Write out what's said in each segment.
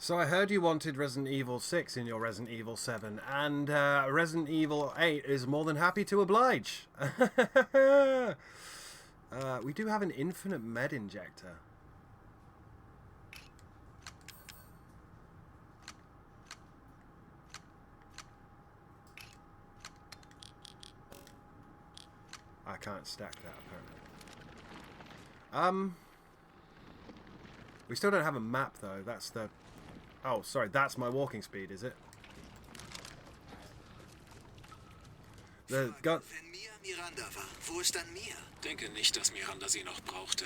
So I heard you wanted Resident Evil 6 in your Resident Evil 7, and Resident Evil 8 is more than happy to oblige. We do have an infinite med injector. I can't stack that, apparently. We still don't have a map, though. That's the... Oh, sorry, that's my walking speed, is it? The gun... Wenn Mia Miranda war, wo ist dann Mia? Denke nicht, dass Miranda sie noch brauchte.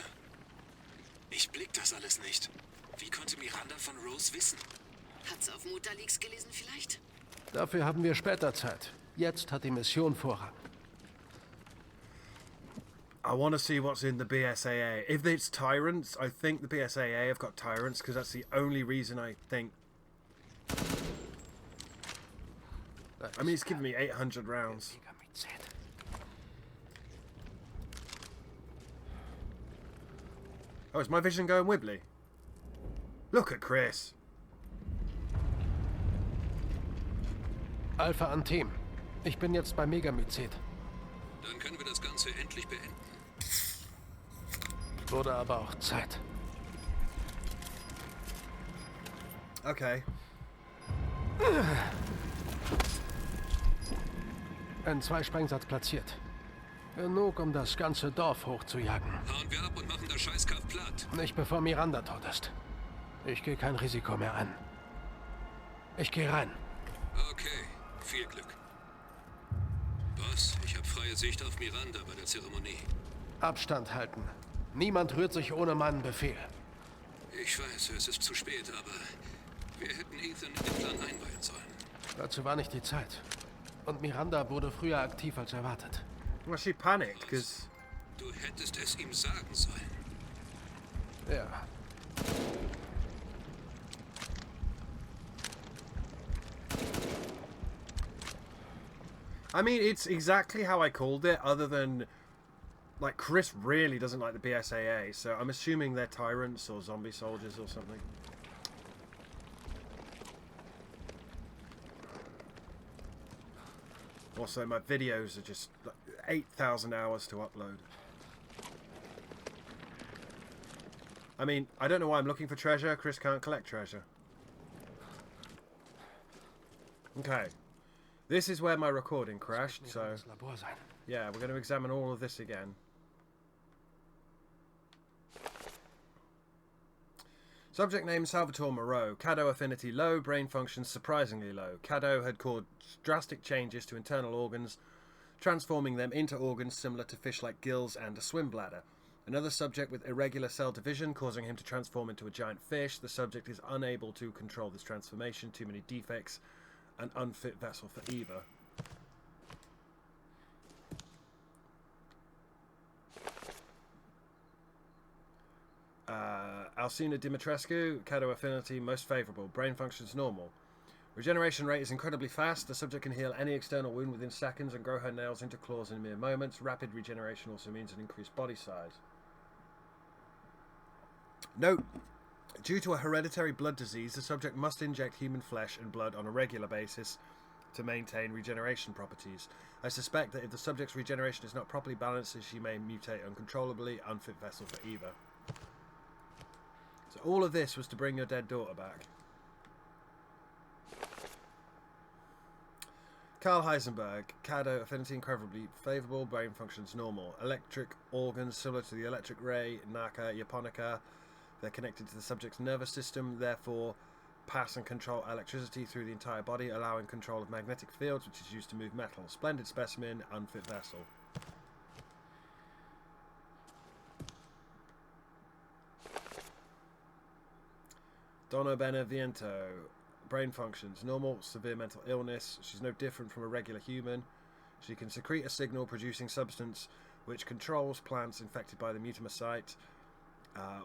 Ich blick das alles nicht. Wie konnte Miranda von Rose wissen? Hat's auf Mutterleaks gelesen vielleicht? Dafür haben wir später Zeit. Jetzt hat die Mission Vorrang. I want to see what's in the BSAA. If it's tyrants, I think the BSAA have got tyrants, because that's the only reason I think... I mean, it's given me 800 rounds. Oh, is my vision going wibbly? Look at Chris. Alpha an Team. Ich bin jetzt bei Megamycet. Dann können wir das Ganze endlich beenden. Wurde aber auch Zeit. Okay. N2-Sprengsatz platziert. Genug, um das ganze Dorf hochzujagen. Hauen wir ab und machen das Scheißkaff platt. Nicht bevor Miranda tot ist. Ich gehe kein Risiko mehr an. Ich gehe rein. Okay, viel Glück. Boss, ich habe freie Sicht auf Miranda bei der Zeremonie. Abstand halten. Niemand rührt sich ohne meinen Befehl. Ich weiß, es ist zu spät, aber wir hätten Ethan in den Plan einweihen sollen. Dazu war nicht die Zeit. Und Miranda wurde früher aktiv als erwartet. Well, she panicked, because... Du hättest es ihm sagen sollen. Ja. I mean, it's exactly how I called it, other than... Like, Chris really doesn't like the BSAA, so I'm assuming they're tyrants or zombie soldiers or something. Also, my videos are just 8,000 hours to upload. I mean, I don't know why I'm looking for treasure. Chris can't collect treasure. Okay. This is where my recording crashed, so... Yeah, we're going to examine all of this again. Subject name Salvatore Moreau. Caddo affinity low, brain functions surprisingly low. Caddo had caused drastic changes to internal organs, transforming them into organs similar to fish-like gills and a swim bladder. Another subject with irregular cell division, causing him to transform into a giant fish. The subject is unable to control this transformation. Too many defects. An unfit vessel for Eva. Alcina Dimitrescu, Caddo affinity most favourable. Brain functions normal. Regeneration rate is incredibly fast. The subject can heal any external wound within seconds and grow her nails into claws in mere moments. Rapid regeneration also means an increased body size. Note: due to a hereditary blood disease, the subject must inject human flesh and blood on a regular basis to maintain regeneration properties. I suspect that if the subject's regeneration is not properly balanced, she may mutate uncontrollably. Unfit vessel for Eva. So all of this was to bring your dead daughter back. Carl Heisenberg, Caddo affinity incredibly favourable, brain functions normal. Electric organs similar to the electric ray, Naka, Japonica. They're connected to the subject's nervous system, therefore pass and control electricity through the entire body, allowing control of magnetic fields, which is used to move metal. Splendid specimen, unfit vessel. Dono Beneviento, brain functions normal, severe mental illness. She's no different from a regular human. She can secrete a signal producing substance which controls plants infected by the mutamycete.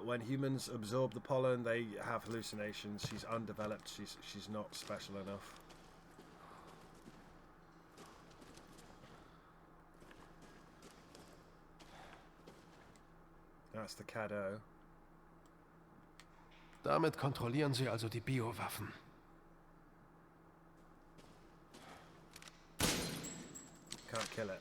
When humans absorb the pollen, they have hallucinations. She's undeveloped. She's not special enough. That's the Caddo. Damit kontrollieren sie also die Biowaffen. Can't kill it.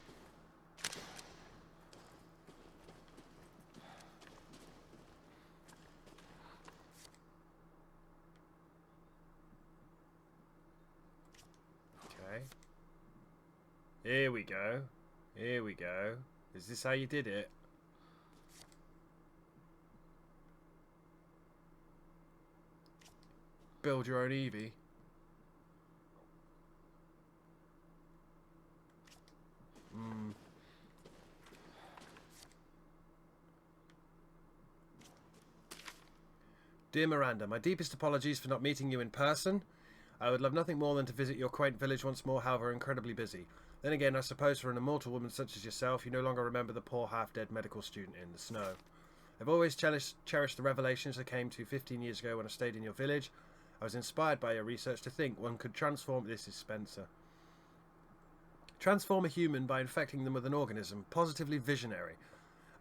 Okay. Here we go. Here we go. Is this how you did it? Build your own Eevee. Dear Miranda, my deepest apologies for not meeting you in person. I would love nothing more than to visit your quaint village once more, however incredibly busy. Then again, I suppose for an immortal woman such as yourself, you no longer remember the poor half-dead medical student in the snow. I've always cherished the revelations I came to 15 years ago when I stayed in your village. I was inspired by your research to think one could transform... This is Spencer. Transform a human by infecting them with an organism. Positively visionary.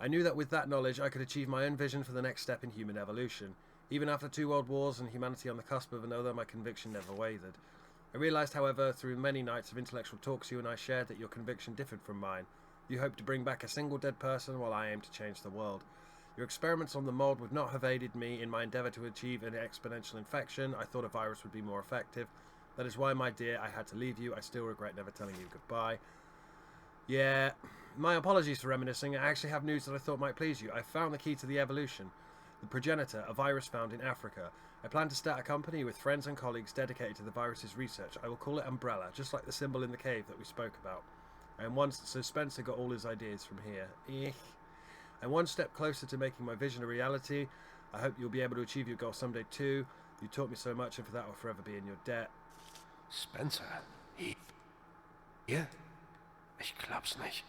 I knew that with that knowledge I could achieve my own vision for the next step in human evolution. Even after 2 world wars and humanity on the cusp of another, my conviction never wavered. I realised, however, through many nights of intellectual talks you and I shared, that your conviction differed from mine. You hoped to bring back a single dead person, while I aimed to change the world. Your experiments on the mold would not have aided me in my endeavour to achieve an exponential infection. I thought a virus would be more effective. That is why, my dear, I had to leave you. I still regret never telling you goodbye. Yeah, my apologies for reminiscing. I actually have news that I thought might please you. I found the key to the evolution. The progenitor, a virus found in Africa. I plan to start a company with friends and colleagues dedicated to the virus's research. I will call it Umbrella, just like the symbol in the cave that we spoke about. So Spencer got all his ideas from here. I'm one step closer to making my vision a reality. I hope you'll be able to achieve your goal someday too. You taught me so much, and for that I'll forever be in your debt. Spencer? Hier? Ich glaub's nicht.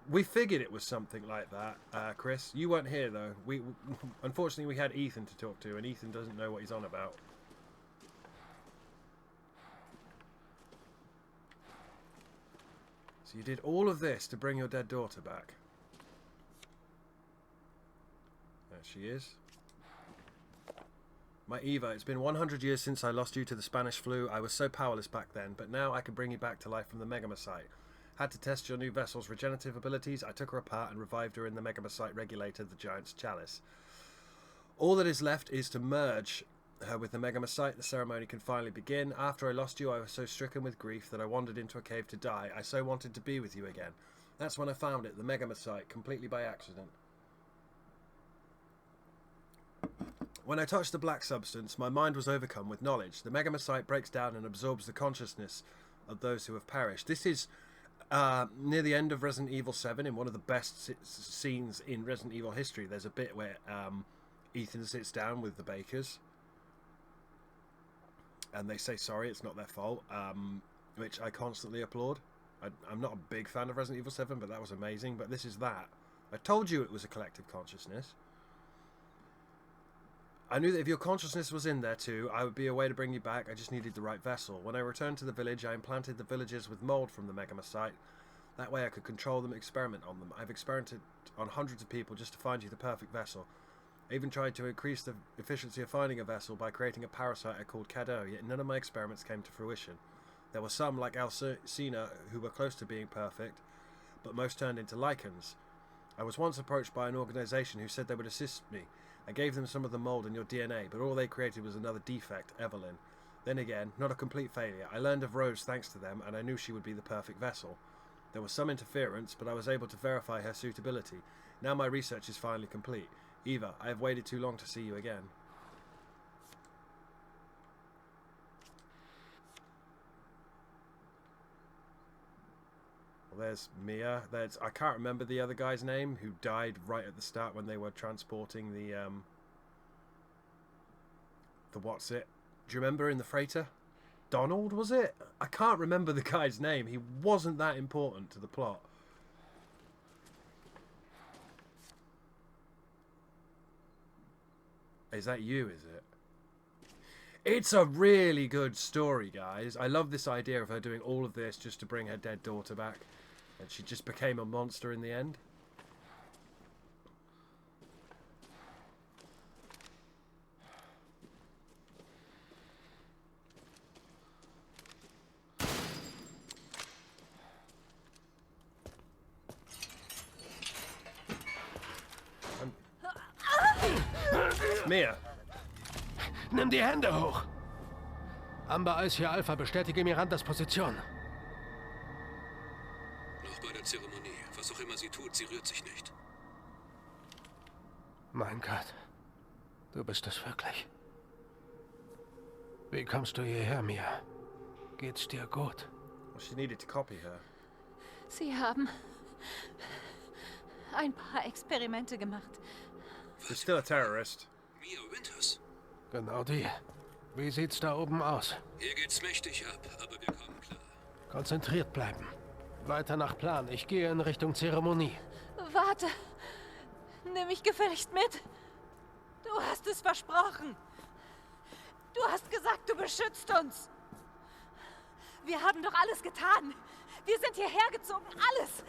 We figured it was something like that, Chris. You weren't here, though. Unfortunately, we had Ethan to talk to, and Ethan doesn't know what he's on about. So you did all of this to bring your dead daughter back. There she is. My Eva, it's been 100 years since I lost you to the Spanish flu. I was so powerless back then, but now I can bring you back to life from the Megamycete. Had to test your new vessel's regenerative abilities. I took her apart and revived her in the Megamycete regulator, the Giant's Chalice. All that is left is to merge her with the Megamycete. The ceremony can finally begin. After I lost you, I was so stricken with grief that I wandered into a cave to die. I so wanted to be with you again. That's when I found it, the Megamycete, completely by accident. When I touched the black substance, my mind was overcome with knowledge. The Megamycete breaks down and absorbs the consciousness of those who have perished. This is near the end of Resident Evil 7, in one of the best scenes in Resident Evil history. There's a bit where Ethan sits down with the Bakers and they say sorry, it's not their fault, which I constantly applaud. I'm not a big fan of Resident Evil 7, but that was amazing. But this is that. I told you it was a collective consciousness. I knew that if your consciousness was in there too, I would be a way to bring you back. I just needed the right vessel. When I returned to the village, I implanted the villagers with mold from the Megamycete. That way I could control them, experiment on them. I've experimented on hundreds of people just to find you the perfect vessel. I even tried to increase the efficiency of finding a vessel by creating a parasite I called Cadeau, yet none of my experiments came to fruition. There were some, like Alcina, who were close to being perfect, but most turned into lichens. I was once approached by an organisation who said they would assist me. I gave them some of the mould in your DNA, but all they created was another defect, Evelyn. Then again, not a complete failure. I learned of Rose thanks to them, and I knew she would be the perfect vessel. There was some interference, but I was able to verify her suitability. Now my research is finally complete. Eva, I have waited too long to see you again. Well, there's Mia. I can't remember the other guy's name, who died right at the start when they were transporting the what's it? Do you remember in the freighter? Donald, was it? I can't remember the guy's name. He wasn't that important to the plot. Is that you, is it? It's a really good story, guys. I love this idea of her doing all of this just to bring her dead daughter back. And she just became a monster in the end. Mia. Nimm die Hände hoch. Amber Eis hier Alpha, bestätige Mirandas Position. Noch bei der Zeremonie. Was auch immer sie tut, sie rührt sich nicht. Mein Gott. Du bist es wirklich. Wie kommst du hierher, Mia? Geht's dir gut? Well, she needed to copy her. Sie haben ein paar Experimente gemacht. She's still a terrorist. Mia Winters. Genau die. Wie sieht's da oben aus? Hier geht's mächtig ab, aber wir kommen klar. Konzentriert bleiben. Weiter nach Plan. Ich gehe in Richtung Zeremonie. Warte. Nimm mich gefälligst mit. Du hast es versprochen. Du hast gesagt, du beschützt uns. Wir haben doch alles getan. Wir sind hierher gezogen, alles.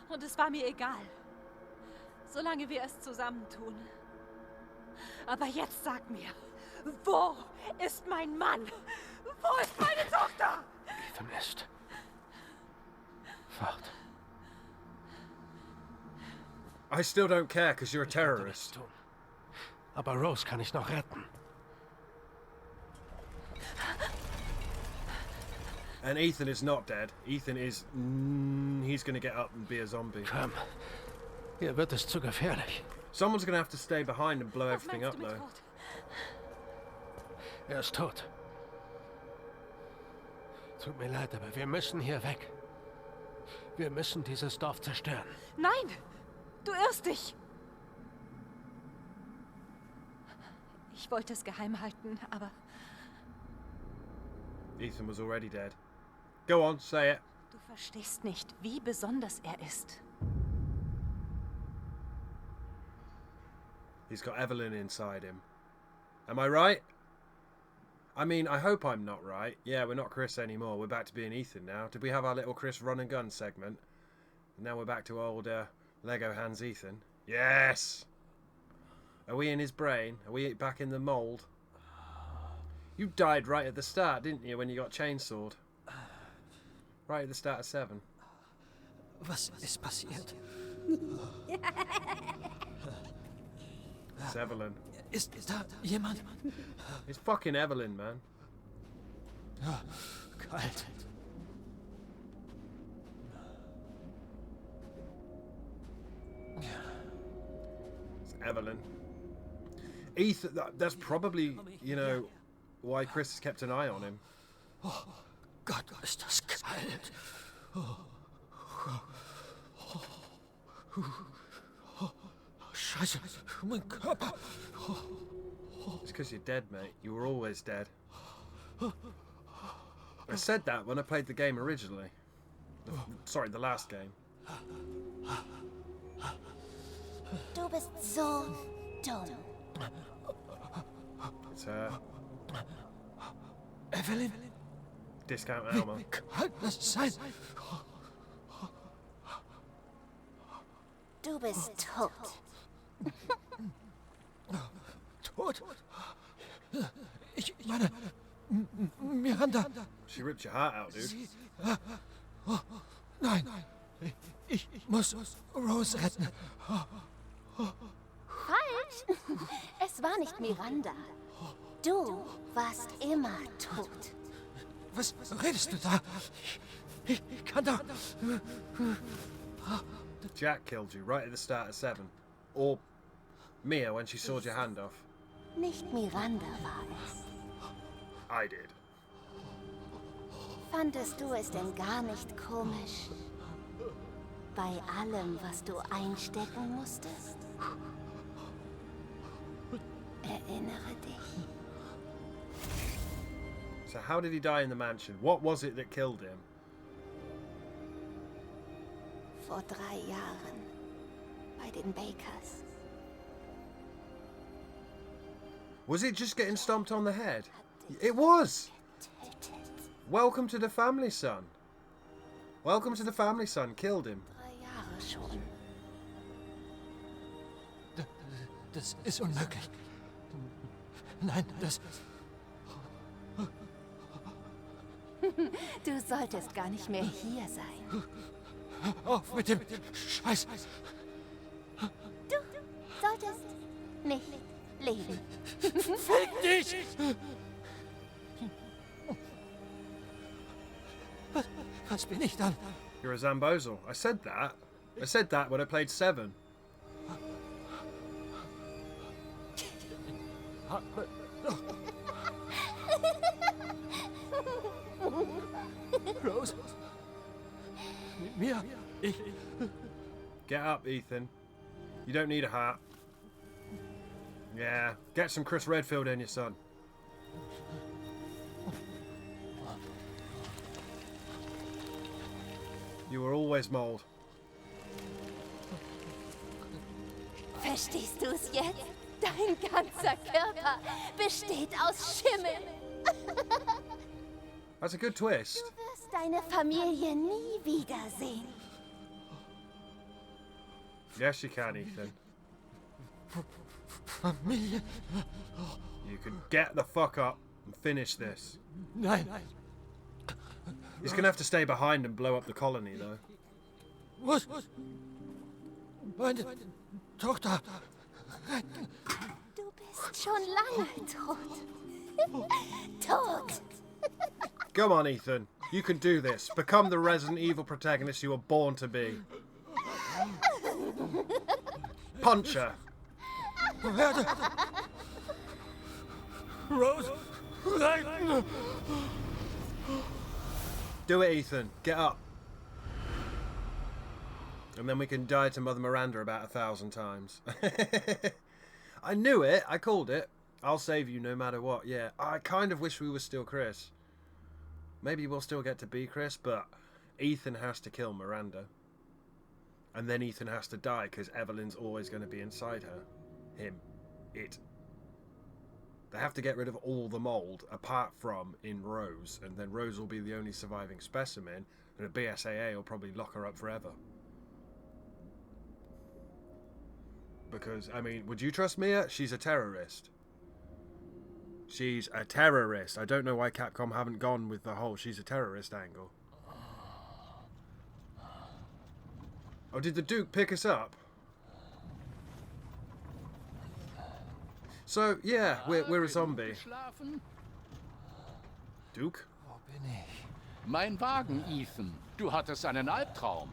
Und es war mir egal. Solange wir es zusammen tun. Aber jetzt sag mir, wo ist mein Mann? Wo ist meine Tochter? Ethan ist fort. I still don't care, because you're a Ich konnte terrorist. nichts tun. Aber Rose kann ich noch retten. And Ethan is not dead. Ethan is... he's going to get up and be a zombie. Komm. Hier wird es zu gefährlich. Someone's going to have to stay behind and blow Was everything meinst up, du mit though. Rot? Er ist tot. Tut mir leid, aber wir müssen hier weg. Wir müssen dieses Dorf zerstören. Nein, du irrst dich. Ich wollte es geheim halten, aber Ethan was already dead. Go on, say it. du verstehst nicht, wie besonders er ist. He's got Evelyn inside him. Am I right? I mean, I hope I'm not right. Yeah, we're not Chris anymore. We're back to being Ethan now. Did we have our little Chris run and gun segment? And now we're back to old Lego Hands Ethan. Yes! Are we in his brain? Are we back in the mould? You died right at the start, didn't you, when you got chainsawed? Right at the start of 7. Was ist passiert? It's Evelyn. Ist da jemand? It's fucking Evelyn, man. Kalt. It's Evelyn. Ethan, that's probably, you know, why Chris has kept an eye on him. Gott, ist das kalt. Scheiße, mein Körper. It's because you're dead, mate. You were always dead. I said that when I played the game originally. Sorry, the last game. Du bist so dumm. It's her. Evelyn, Discount Alma. wie kann das sein? Du bist tot. Tot? Ich meine, Miranda. She ripped your heart out, dude. Sie, nein, ich muss Rose retten. Falsch. Es war nicht Miranda. Du warst immer tot. Was redest du da? Ich kann doch... Jack killed you right at the start of 7. Or Mia when she sawed your hand off. Nicht Miranda war es. I did. Fandest du es denn gar nicht komisch? Bei allem, was du einstecken musstest? Erinnere dich. So how did he die in the mansion? What was it that killed him? Vor 3 Jahren. Bei den Bakers. Was it just getting stomped on the head? It was! Getötet. Welcome to the family, son. Welcome to the family, son. Killed him. 3 Jahre schon. Das ist unmöglich. Nein, das... Du solltest gar nicht mehr hier sein. Auf mit dem Scheiß. Du solltest nicht leben. Fick dich! Was bin ich dann? You're a Zambozel. I said that. I said that when I played 7. Rose? Mit mir? Ich... Get up, Ethan. You don't need a hat. Yeah, get some Chris Redfield in your son. You were always mold. Verstehst du es jetzt? Dein ganzer Körper besteht aus Schimmel. That's a good twist. Du wirst deine Familie nie wiedersehen. Yes, you can, Ethan. Familie? You can get the fuck up and finish this. Nein. He's gonna have to stay behind and blow up the colony, though. Muss meine Tochter retten. Du bist schon lange tot. Tot. Come on, Ethan. You can do this. Become the Resident Evil protagonist you were born to be. Punch her. Werde Rose retten. Do it, Ethan. Get up. And then we can die to Mother Miranda about 1,000 times. I knew it. I called it. I'll save you no matter what. Yeah, I kind of wish we were still Chris. Maybe we'll still get to be Chris, but Ethan has to kill Miranda. And then Ethan has to die because Evelyn's always going to be inside her. Him. It. They have to get rid of all the mold apart from in Rose, and then Rose will be the only surviving specimen, and a BSAA will probably lock her up forever. Because, I mean, would you trust Mia? She's a terrorist. She's a terrorist. I don't know why Capcom haven't gone with the whole she's a terrorist angle. Oh, did the Duke pick us up? So, yeah, we're a zombie. Duke? Wo bin ich? Mein Wagen, Ethan. Du hattest einen Albtraum.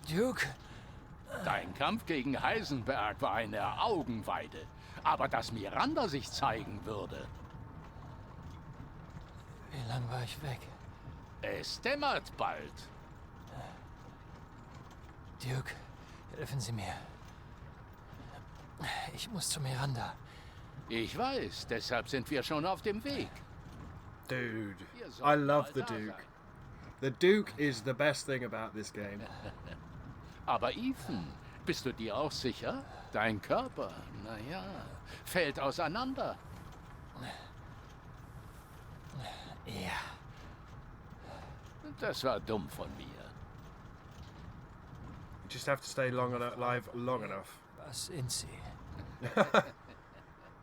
Duke? Dein Kampf gegen Heisenberg war eine Augenweide. Aber dass Miranda sich zeigen würde. Wie lang war ich weg? Es dämmert bald. Duke, helfen Sie mir. Ich muss zu Miranda. Ich weiß, deshalb sind wir schon auf dem Weg. Dude, I love the Duke. The Duke is the best thing about this game. Aber Ethan, bist du dir auch sicher? Dein Körper, naja, fällt auseinander. Ja. Das war dumm von mir. You just have to stay alive long enough. Was sind Sie?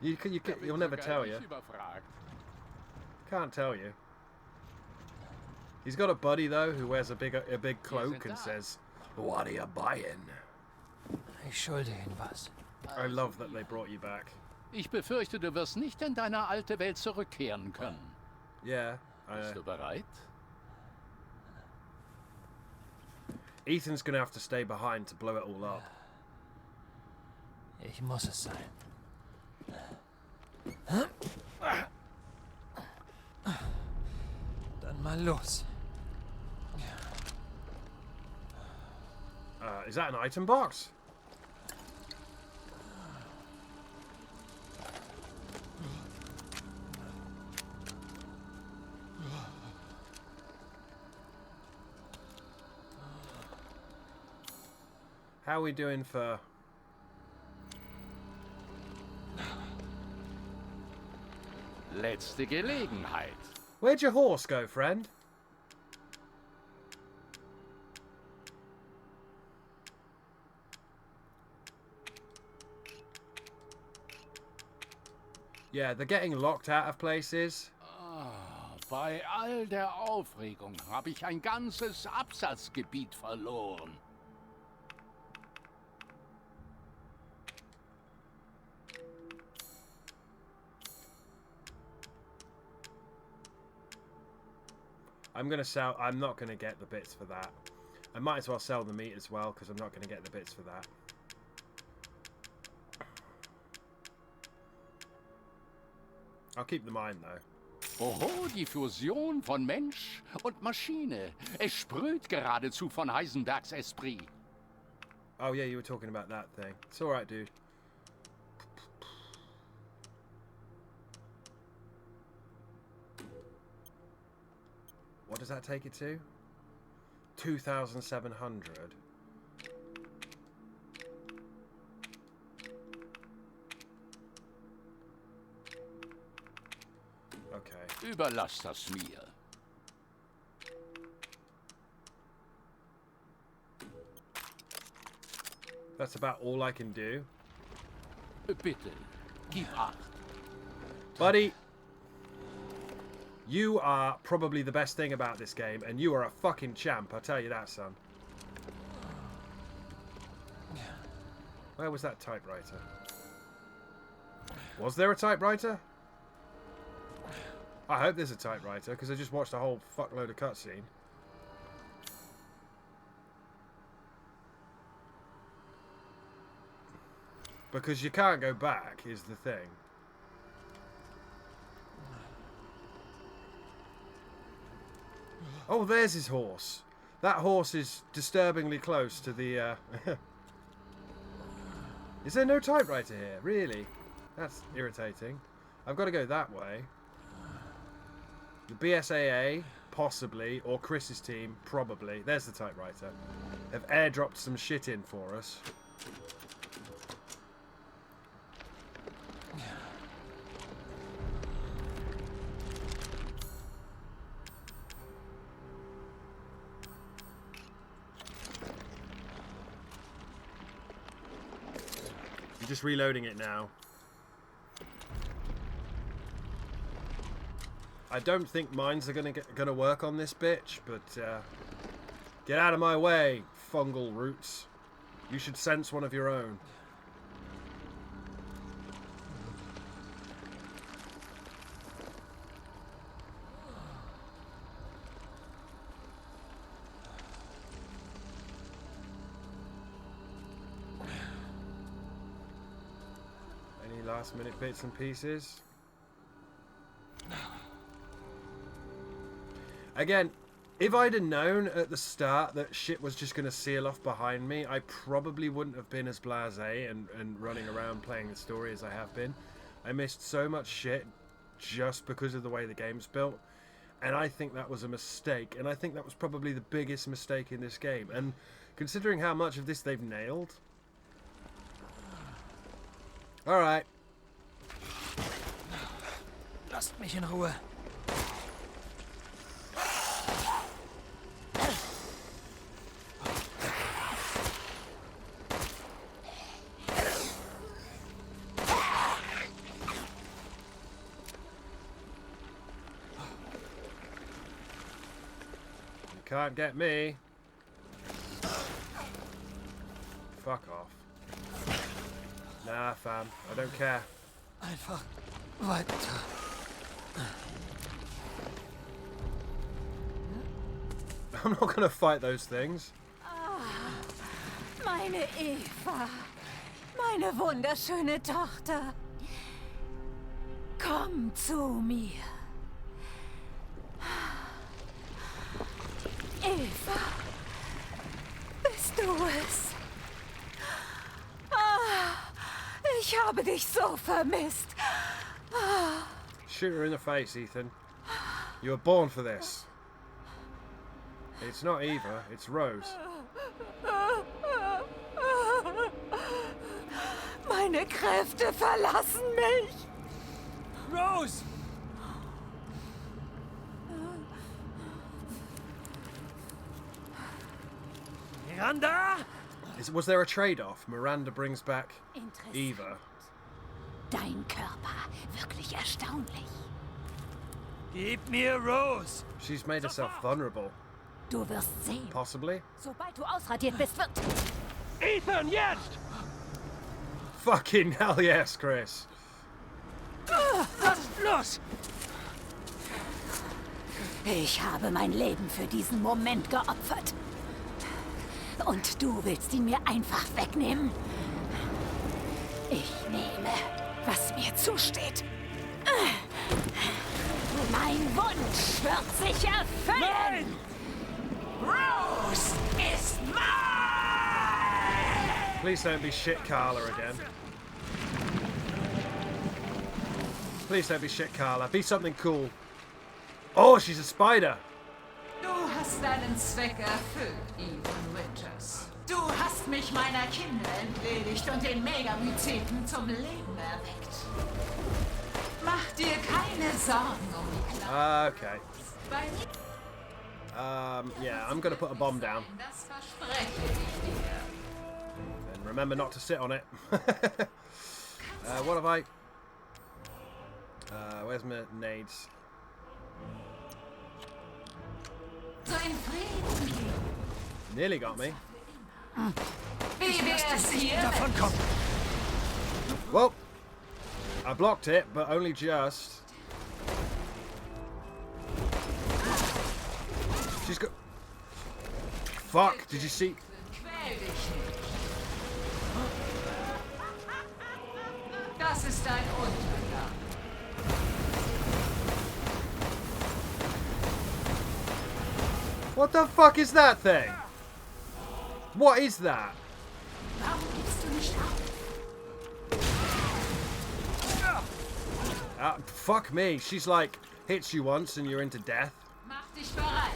You'll never tell you. Überfragt. Can't tell you. He's got a buddy though who wears a big cloak and says, "What are you buying?" Ich schulde Ihnen was. I love that they brought you back. Ich befürchte, du wirst nicht in deine alte Welt zurückkehren können. Yeah. Bist du bereit? Ethan's gonna have to stay behind to blow it all up. Ich muss es sein. Dann mal los. Is that an item box? How are we doing for... Letzte Gelegenheit. Where'd your horse go, friend? Yeah, they're getting locked out of places. Bei all der Aufregung habe ich ein ganzes Absatzgebiet verloren. I'm going to sell... I'm not going to get the bits for that. I might as well sell the meat as well, because I'm not going to get the bits for that. I'll keep the mine, though. Oho, die Fusion von Mensch und Maschine. Es sprüht geradezu von Heisenbergs Esprit. Oh, yeah, you were talking about that thing. It's alright, dude. What does that take it to? 2,700. Okay. Überlass das mir. That's about all I can do. Bitte, gib acht. Buddy, you are probably the best thing about this game, and you are a fucking champ, I'll tell you that, son. Where was that typewriter? Was there a typewriter? I hope there's a typewriter, because I just watched a whole fuckload of cutscene. Because you can't go back, is the thing. Oh, there's his horse. That horse is disturbingly close to the... Is there no typewriter here? Really? That's irritating. I've got to go that way. The BSAA, possibly, or Chris's team, probably. There's the typewriter. Have airdropped some shit in for us. I'm just reloading it now. I don't think mines are gonna work on this bitch, but get out of my way, fungal roots. You should sense one of your own. Any last minute bits and pieces? Again, if I'd have known at the start that shit was just going to seal off behind me, I probably wouldn't have been as blasé and running around playing the story as I have been. I missed so much shit just because of the way the game's built, and I think that was a mistake, and I think that was probably the biggest mistake in this game. And considering how much of this they've nailed... Alright. Lasst mich in Ruhe. Can't get me. Fuck off. Nah, fam. I don't care. Einfach weiter. I'm not gonna fight those things. Meine Eva. Meine wunderschöne Tochter. Komm zu mir. Eva, bist du es? Ich habe dich so vermisst. Shoot her in the face, Ethan. You were born for this. It's not Eva, it's Rose. Meine Kräfte verlassen mich. Rose! Miranda! Was there a trade-off? Miranda brings back Eva. Dein Körper, wirklich erstaunlich. Gib mir Rose! She's made herself vulnerable. Du wirst sehen. Possibly? Sobald du ausradiert bist, wird... Ethan, jetzt! Fucking hell yes, Chris. Lass los! Ich habe mein Leben für diesen Moment geopfert. Und du willst ihn mir einfach wegnehmen? Ich nehme, was mir zusteht. Mein Wunsch wird sich erfüllen! Nein! Rose is mine! Please don't be shit Carla again. Please don't be shit Carla. Be something cool. Oh, she's a spider. Du hast deinen Zweck erfüllt, Ethan Winters. Du hast mich meiner Kinder entledigt und den Megamyceten zum Leben erweckt. Mach dir keine Sorgen um die Kleine. Okay. Yeah, I'm gonna put a bomb down. Das verspreche ich dir. And remember not to sit on it. What have I... where's my nades? So in Frieden gehen. Nearly got me. Wie wär's hier? Davon kommen. Well, I blocked it, but only just. She's got... Fuck, did you see... Quäl dich nicht. Das ist dein Untergang. What the fuck is that thing? What is that? Warum gibst du nicht auf? Fuck me. She's like, hits you once and you're into death. Mach dich bereit.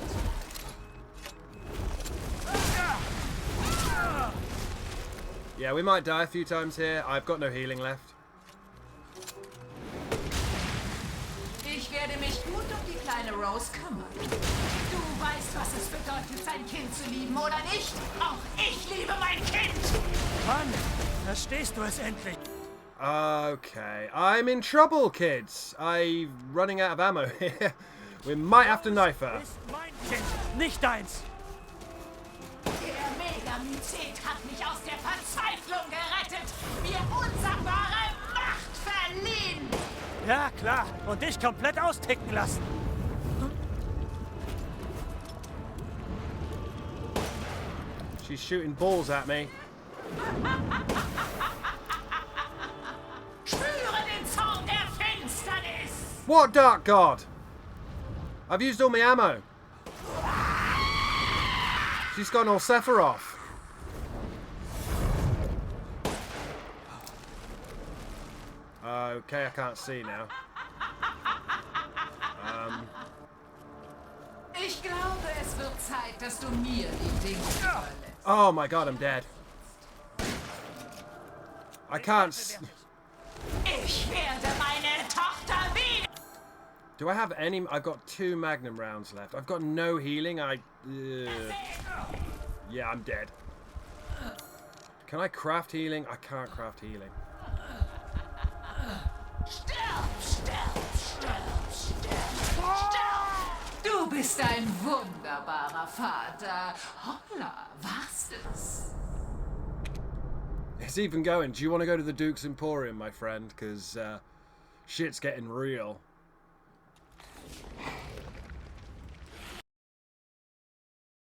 Yeah, we might die a few times here. I've got no healing left. Ich werde mich gut um die kleine Rose kümmern. Du weißt, was es bedeutet, sein Kind zu lieben, oder nicht? Auch ich liebe mein Kind! Mann, verstehst du es endlich? Okay, I'm in trouble, kids. I'm running out of ammo here. We might have to knife her. Ist mein Kind, nicht deins. Der Megamycet hat mich aus der Verzweiflung gerettet, mir unsagbare Macht verliehen! Ja, klar. Und dich komplett austicken lassen. She's shooting balls at me. Spüre den Zorn der Finsternis! What dark god? I've used all my ammo. She's gone all Sephiroth. Okay, I can't see now. Ich glaube, es wird Zeit, dass du mir die Dinge überlässt. Oh my god, I'm dead. I can't... Ich werde meine Tochter wieder... Do I have any... I've got 2 magnum rounds left. I've got no healing. Yeah, I'm dead. Can I craft healing? I can't craft healing. Stirb, stirb, stirb, stirb, stirb! Du bist ein wunderbarer Vater. Holla, warst es? It's even going. Do you want to go to the Duke's Emporium, my friend? Because shit's getting real.